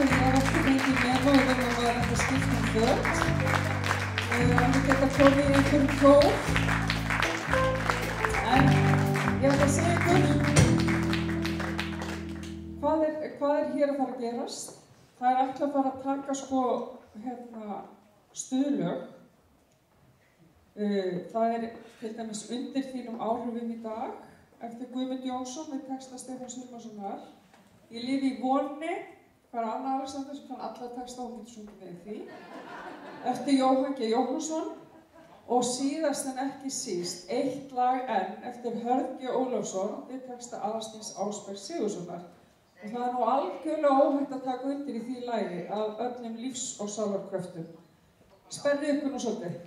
ég hef ekki fengið memo um að maður ætti að skipta föt. Við geta komið í einhverjum próf. En ég ætla að segja ykkur hvað hér að fara að gerast. Það ætla að fara að taka stuðlög. Það til dæmis undir þínum áhrifum í dag eftir Guðmund Jónsson með texta Stefáns Hilmarssonar. Ég lifi í vonni, Anna Alexander sem kann alla texta og getur sungið með því. Eftir Jóhann G. Jóhannsson og síðast en ekki síst eitt lag enn eftir Hörð G. Ólafsson með texta Aðalsteins Ásbergs Sigurðssonar. Og það nú algjörlega óhætt að taka undir í því lagi af öllum lífs- og sálarkröftum. Spennið ykkur nú svolítið.